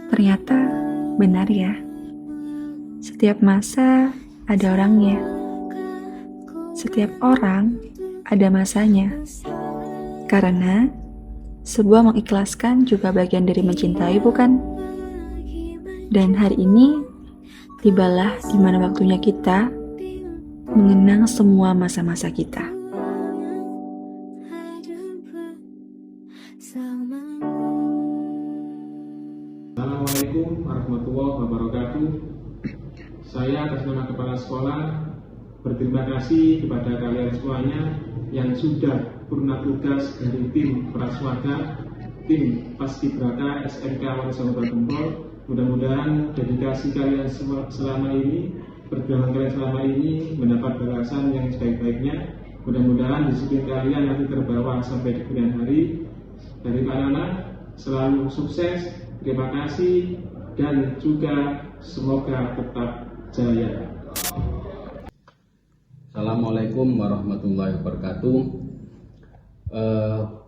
Ternyata benar ya, setiap masa ada orangnya, setiap orang ada masanya. Karena sebuah mengikhlaskan juga bagian dari mencintai, bukan? Dan hari ini tibalah di mana waktunya kita mengenang semua masa-masa kita. Assalamualaikum warahmatullahi wabarakatuh. Saya atas nama Kepala Sekolah berterima kasih kepada kalian semuanya yang sudah purna tugas dari tim Praswaga, tim Paskibraka SMK Wali Songo Dua Gempol. Mudah-mudahan dedikasi kalian selama ini, perjuangan kalian selama ini mendapat balasan yang sebaik-baiknya. Mudah-mudahan disiplin kalian nanti terbawa sampai di kemudian hari. Dari Pak Nana, selalu sukses, terima kasih, dan juga semoga tetap jaya. Assalamualaikum warahmatullahi wabarakatuh.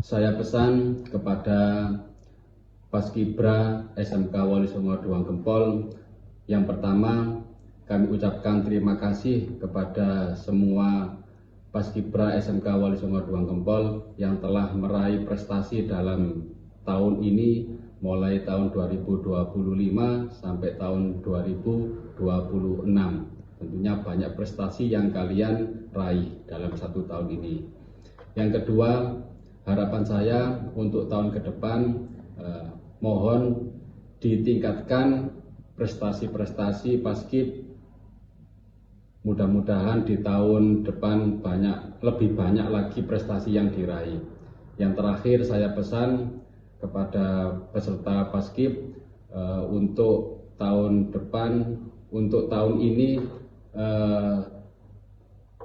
Saya pesan kepada Paskibra SMK Wali Songo Dua Gempol. Yang pertama, kami ucapkan terima kasih kepada semua Paskibra SMK Wali Songo Dua Gempol yang telah meraih prestasi dalam tahun ini, mulai tahun 2025 sampai tahun 2026. Tentunya banyak prestasi yang kalian raih dalam satu tahun ini. Yang kedua, harapan saya untuk tahun ke depan, mohon ditingkatkan prestasi-prestasi Paskib. Mudah-mudahan di tahun depan lebih banyak lagi prestasi yang diraih. Yang terakhir, saya pesan kepada peserta Paskib, untuk tahun depan, untuk tahun ini,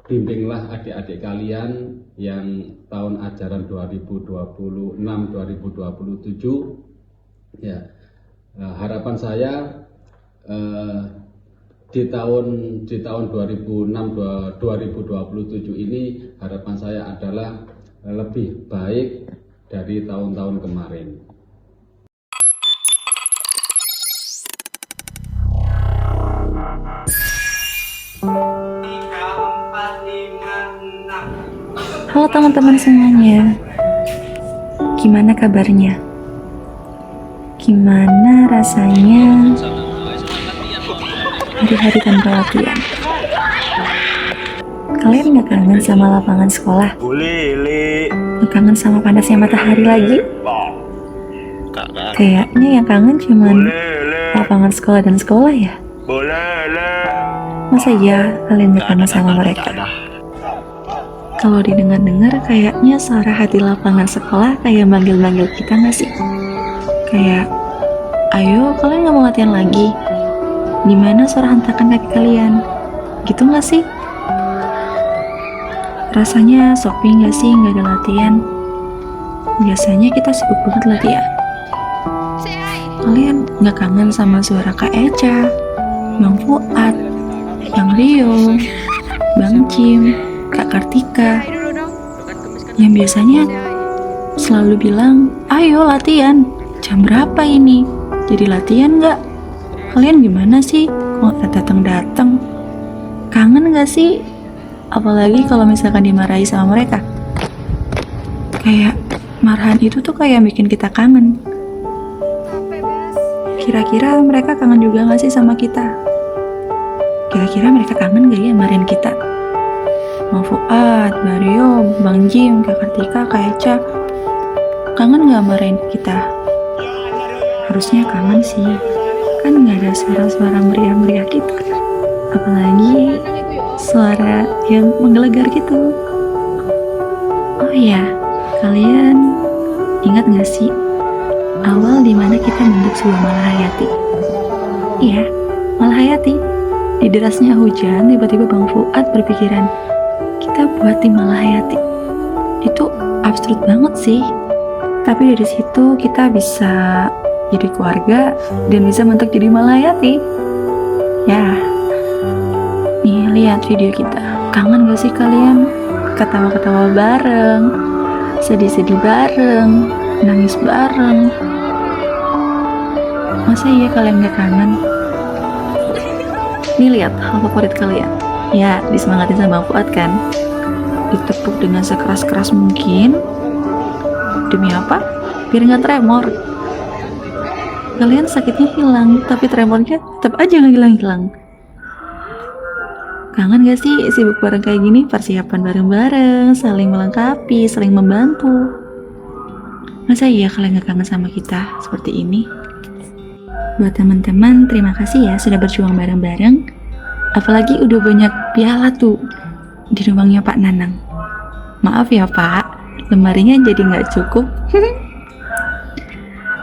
bimbinglah adik-adik kalian yang tahun ajaran 2026-2027. Ya, harapan saya di tahun 2026-2027 ini, harapan saya adalah lebih baik dari tahun-tahun kemarin. Halo teman-teman semuanya, gimana kabarnya? Gimana rasanya hari-hari tanpa latihan? Kalian gak kangen sama lapangan sekolah? Gak kangen sama panasnya matahari lagi? Kayaknya yang kangen cuman lapangan sekolah dan sekolah ya? Masa iya kalian gak kangen sama mereka? Kalau didengar-dengar kayaknya suara hati lapangan sekolah kayak manggil-manggil kita gak sih? Kayak, ayo kalian gak mau latihan lagi? Gimana suara hentakan kaki kalian? Gitu gak sih? Rasanya sepi gak sih gak ada latihan? Biasanya kita sibuk banget latihan. Kalian gak kangen sama suara Kak Eca, Bang Fuad, Yang Rio, Bang Jim, Kak Kartika, yang biasanya selalu bilang, ayo latihan, jam berapa ini? Jadi latihan gak? Kalian gimana sih? Kok gak datang-datang? Kangen gak sih? Apalagi kalau misalkan dimarahi sama mereka. Kayak marahan itu tuh kayak bikin kita kangen. Kira-kira mereka kangen juga gak sih sama kita? Kira-kira mereka kangen gak ya marahin kita? Bang Fuad, Mario, Bang Jim, Kak Kartika, Kak Eca, kangen gak marahin kita? Harusnya kangen sih, kan gak ada suara-suara meriah-meriah gitu. Apalagi suara yang menggelegar gitu. Oh iya, kalian ingat gak sih awal dimana kita membentuk sebuah Malahayati? Iya, Malahayati. Di derasnya hujan, tiba-tiba Bang Fuad berpikiran, kita buat tim Malahayati. Itu absurd banget sih. Tapi dari situ kita bisa jadi keluarga dan bisa bentuk jadi Malahayati. Ya, nih lihat video kita. Kangen gak sih kalian? Ketawa-ketawa bareng, sedih-sedih bareng, nangis bareng. Masa iya kalian gak kangen? Nih lihat hal favorit kalian. Ya, disemangatin sama Bang Fuad kan? Ditepuk dengan sekeras-keras mungkin. Demi apa? Biar gak tremor. Kalian sakitnya hilang, tapi tremornya tetap aja gak hilang-hilang. Kangen gak sih sibuk bareng kayak gini? Persiapan bareng-bareng, saling melengkapi, saling membantu. Masa iya kalian gak kangen sama kita seperti ini? Buat teman-teman, terima kasih ya sudah berjuang bareng-bareng. Apalagi udah banyak piala tuh di ruangnya Pak Nanang. Maaf ya Pak, lemarinya jadi nggak cukup.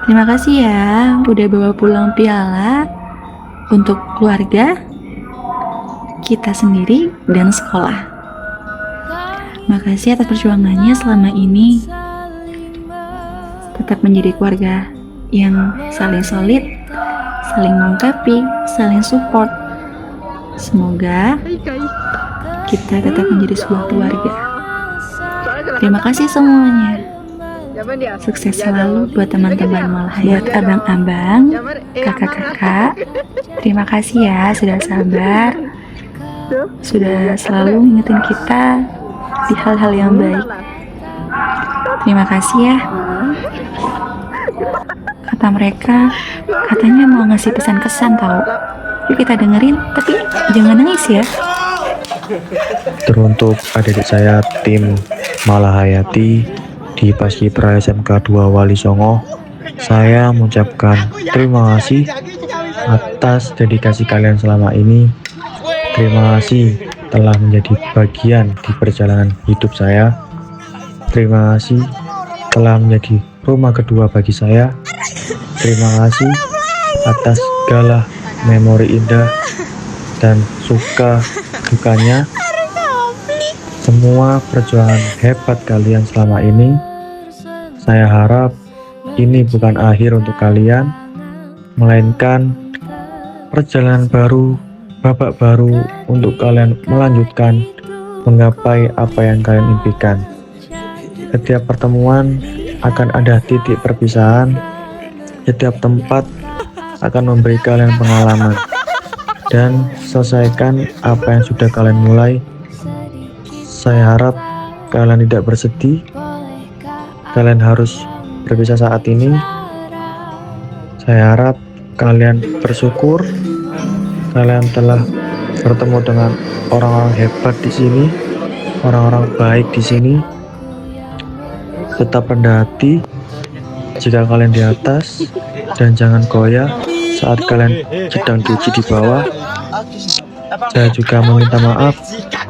Terima kasih ya udah bawa pulang piala untuk keluarga, kita sendiri, dan sekolah. Makasih atas perjuangannya selama ini. Tetap menjadi keluarga yang saling solid, saling melengkapi, saling support. Semoga kita tetap menjadi sebuah keluarga. Terima kasih semuanya. Sukses selalu buat teman-teman Malahayati. Buat abang-abang, kakak-kakak, terima kasih ya sudah sabar, sudah selalu ngingetin kita di hal-hal yang baik. Terima kasih ya. Kata mereka, katanya mau ngasih pesan-kesan tau. Yuk kita dengerin, tapi jangan nangis ya. Teruntuk adik saya tim Malahayati di Paskibra SMK 2 Wali Songo, saya mengucapkan terima kasih atas dedikasi kalian selama ini. Terima kasih telah menjadi bagian di perjalanan hidup saya. Terima kasih telah menjadi rumah kedua bagi saya. Terima kasih atas segala memori indah dan suka dukanya. Semua perjuangan hebat kalian selama ini. Saya harap ini bukan akhir untuk kalian, melainkan perjalanan baru, babak baru untuk kalian melanjutkan menggapai apa yang kalian impikan. Setiap pertemuan akan ada titik perpisahan. Setiap tempat akan memberi kalian pengalaman, dan selesaikan apa yang sudah kalian mulai. Saya harap kalian tidak bersedih. Kalian harus berpisah saat ini. Saya harap kalian bersyukur. Kalian telah bertemu dengan orang-orang hebat di sini, orang-orang baik di sini. Tetap rendah hati jika kalian di atas, dan jangan goyah saat kalian sedang diuji di bawah. Saya juga meminta maaf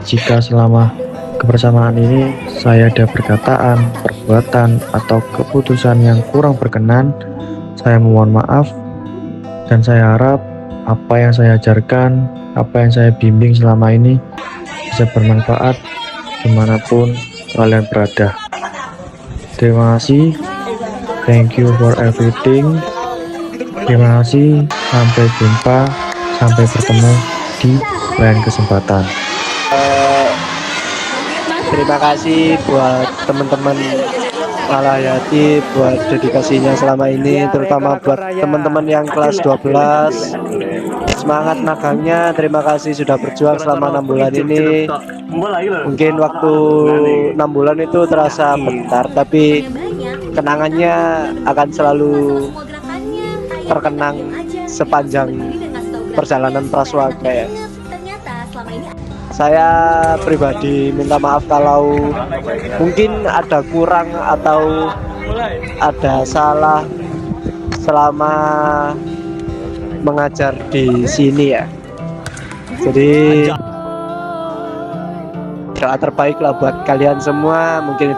jika selama kebersamaan ini saya ada perkataan, perbuatan, atau keputusan yang kurang berkenan. Saya mohon maaf, dan saya harap apa yang saya ajarkan, apa yang saya bimbing selama ini bisa bermanfaat dimanapun kalian berada. Terima kasih. Thank you for everything. Terima kasih. Sampai jumpa. Sampai bertemu di lain kesempatan. Terima kasih buat teman-teman Malahayati buat dedikasinya selama ini, terutama buat teman-teman yang kelas 12. Semangat magangnya. Terima kasih sudah berjuang selama 6 bulan ini. Mungkin waktu 6 bulan itu terasa bentar, tapi kenangannya akan selalu terkenang sepanjang perjalanan Praswaga ya. Saya pribadi minta maaf kalau mungkin ada kurang atau ada salah selama mengajar di sini ya. Jadi doa terbaik lah buat kalian semua. Mungkin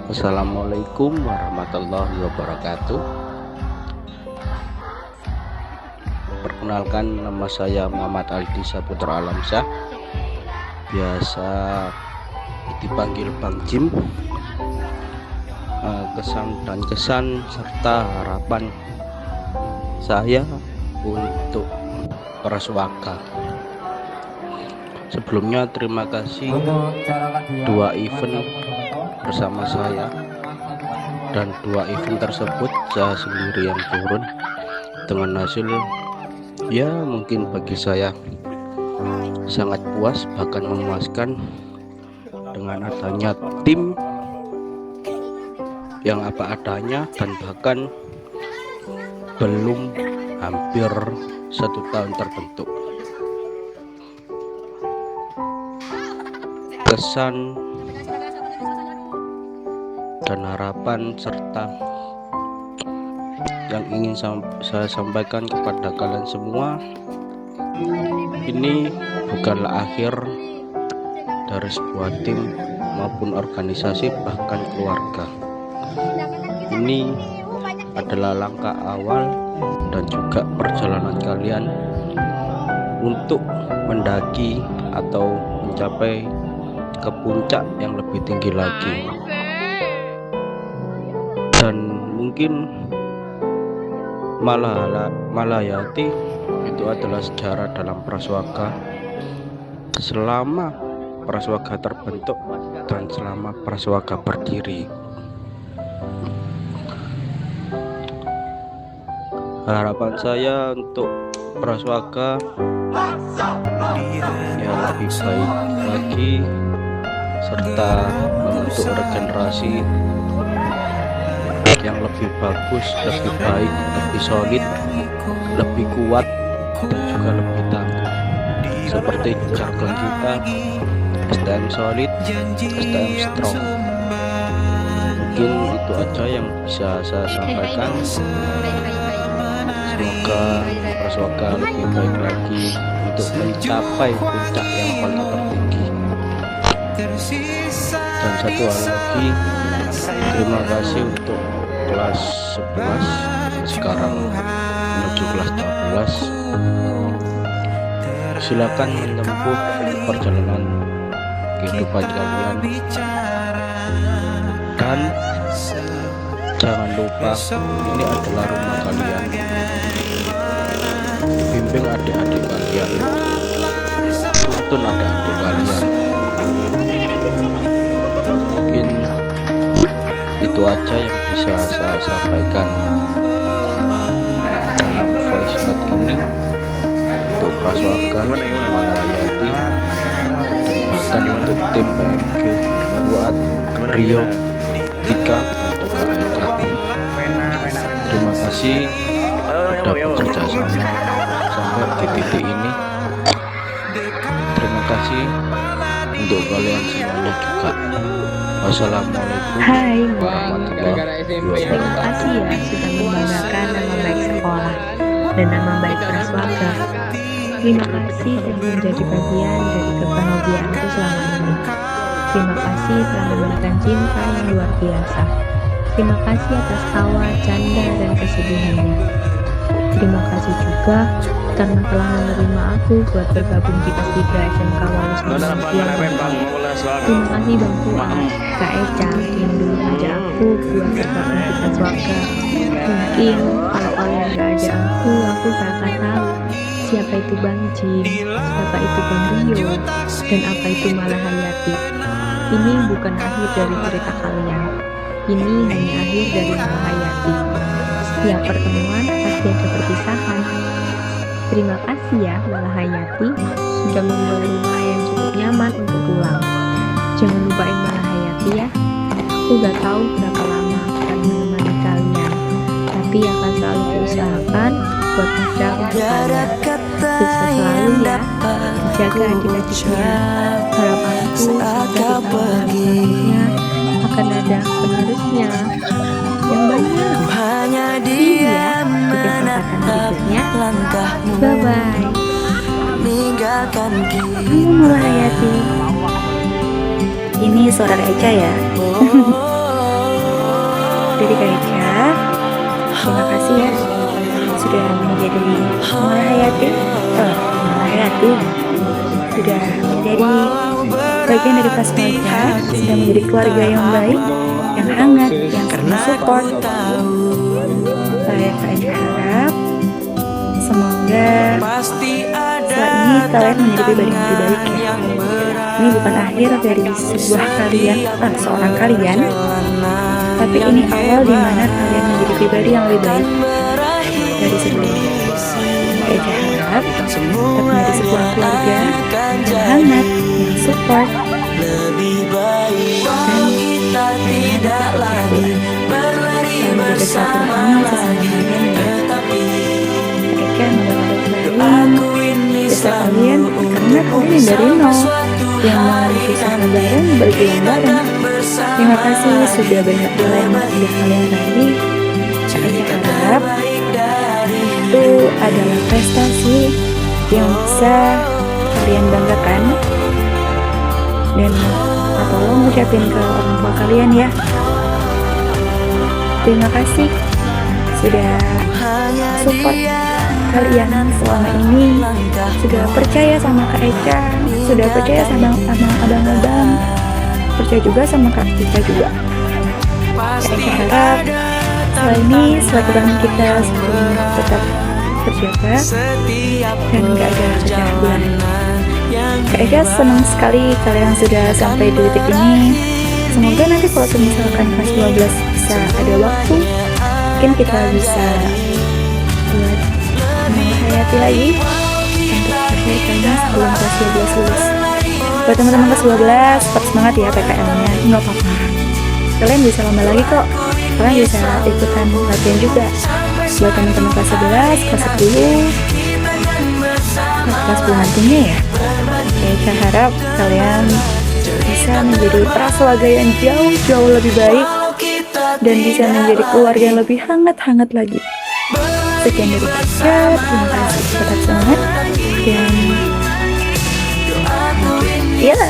Assalamualaikum warahmatullahi wabarakatuh. Perkenalkan, nama saya Muhammad Aldi Saputra Alamsyah, biasa dipanggil Bang Jim. Kesan dan kesan serta harapan saya untuk Praswaga. Sebelumnya terima kasih dua event bersama saya, dan 2 event tersebut saya sendiri yang turun dengan hasil ya mungkin bagi saya sangat puas, bahkan memuaskan dengan adanya tim yang apa adanya, dan bahkan belum hampir 1 tahun terbentuk. Kesan dan harapan serta yang ingin saya sampaikan kepada kalian semua, ini bukanlah akhir dari sebuah tim maupun organisasi, bahkan keluarga. Ini adalah langkah awal dan juga perjalanan kalian untuk mendaki atau mencapai ke puncak yang lebih tinggi lagi. Dan mungkin Malayati itu adalah sejarah dalam Praswaga selama Praswaga terbentuk dan selama Praswaga berdiri. Harapan saya untuk Praswaga ya lebih baik lagi, serta membentuk regenerasi yang lebih bagus, lebih baik, lebih solid, lebih kuat, dan juga lebih tangguh. Seperti jargon kita, STM solid, STM strong. Mungkin itu aja yang bisa saya sampaikan. Semoga Praswaga lebih baik lagi untuk mencapai puncak yang paling tertinggi. Dan satu hal lagi, terima kasih untuk kelas 11 sekarang menuju kelas 12. Silakan menempuh perjalanan kehidupan kalian, dan jangan lupa ini adalah rumah kalian. Bimbing adik-adik kalian, tuntun adik-adik kalian. Mungkin itu aja yang bisa saya sampaikan dalam voice note ini untuk Praswaga, Malayati, dan bahkan untuk tim PMG buat Rio 3 untuk KAEK. Terima kasih sudah bekerja sama sampai di titik ini. Terima kasih untuk kalian semuanya juga. Wassalamualaikum Hai, warahmatullahi terima wabarakatuh. kasih ya sudah membanggakan nama baik sekolah dan nama baik Praswaga. Terima kasih telah menjadi bagian dari kebahagiaanku selama ini. Terima kasih telah memberikan cinta yang luar biasa. Terima kasih atas tawa, canda, dan kesedihannya. Terima kasih juga karena telah menerima aku buat bergabung di Paskibra SMK Wali Songo. Terima kasih Bang Fuad, Kak Eca yang dulu ngajak aku buat bergabung di Praswaga. Mungkin kalau kalian gak ajak aku gak akan tahu siapa itu Bang Jim, siapa itu Bang Rio, dan apa itu Malayati. Ini bukan akhir dari cerita kalian. Ini hanya akhir dari Malayati. Setiap pertemuan pasti ada perpisahan. Terima kasih ya Malayati sudah membuat rumah yang cukup nyaman untuk pulang. Jangan lupain Malayati ya. Aku gak tahu berapa lama akan menemani kalian, tapi akan selalu berusahakan buat ada untuk kalian. Sukses selalu ya. Jaga adik-adiknya. Harapanku semoga di tahun selanjutnya akan ada penerusnya yang banyak. See ya di kesempatan berikutnya. Bye bye. Halo Malayati. Ini suara Kak Eca ya. Dari Kak Eca, terima kasih ya sudah menjadi Malayati. Malayati sudah menjadi bagian dari Praswaga, sudah menjadi keluarga yang baik, yang hangat, yang saling support. Saya Kak Eca harap semoga setelah ini kalian menjadi pribadi yang lebih baik ya. Ini bukan akhir dari sebuah kalian, seorang kalian, tapi ini awal di mana kalian menjadi pribadi yang lebih baik dari sebelumnya. Eja harap tetap menjadi sebuah keluarga yang hangat, yang support, dan menjaga silaturahmi sesama kalian ya. Eja membawakan jasa kalian karena kalian yang dari nol, yang mengalami kisah bareng, berjuang bareng. Terima kasih sudah banyak hal yang sudah kalian raih. Eja harap itu adalah prestasi yang bisa kalian banggakan, dan tolong ucapin ke orang tua kalian ya. Terima kasih sudah support kalian selama ini, sudah percaya sama Kak Eca, sudah percaya sama abang-abang, percaya juga sama Kak Tika juga. Kak Eca harap setelah ini silaturahmi kita tetap terjaga dan gak ada pecah belah. Kak Eca senang sekali kalian sudah sampai di titik ini. Semoga nanti kalau misalkan kelas 12 bisa ada waktu, mungkin kita bisa buat menghayati lagi untuk akhirnya sebelum kelas 12 lulus. Buat teman-teman kelas 12, tetap semangat ya PKL-nya, nggak apa-apa. Kalian bisa lama lagi kok, kalian bisa ikutan latihan juga. Buat teman-teman kelas 11, kelas 10, kelas 10 nantinya ya. Saya harap kalian bisa menjadi prasewaga yang jauh-jauh lebih baik dan bisa menjadi keluarga yang lebih hangat-hangat lagi. Sekian dari saya, terima kasih, tetap semangat dan ya.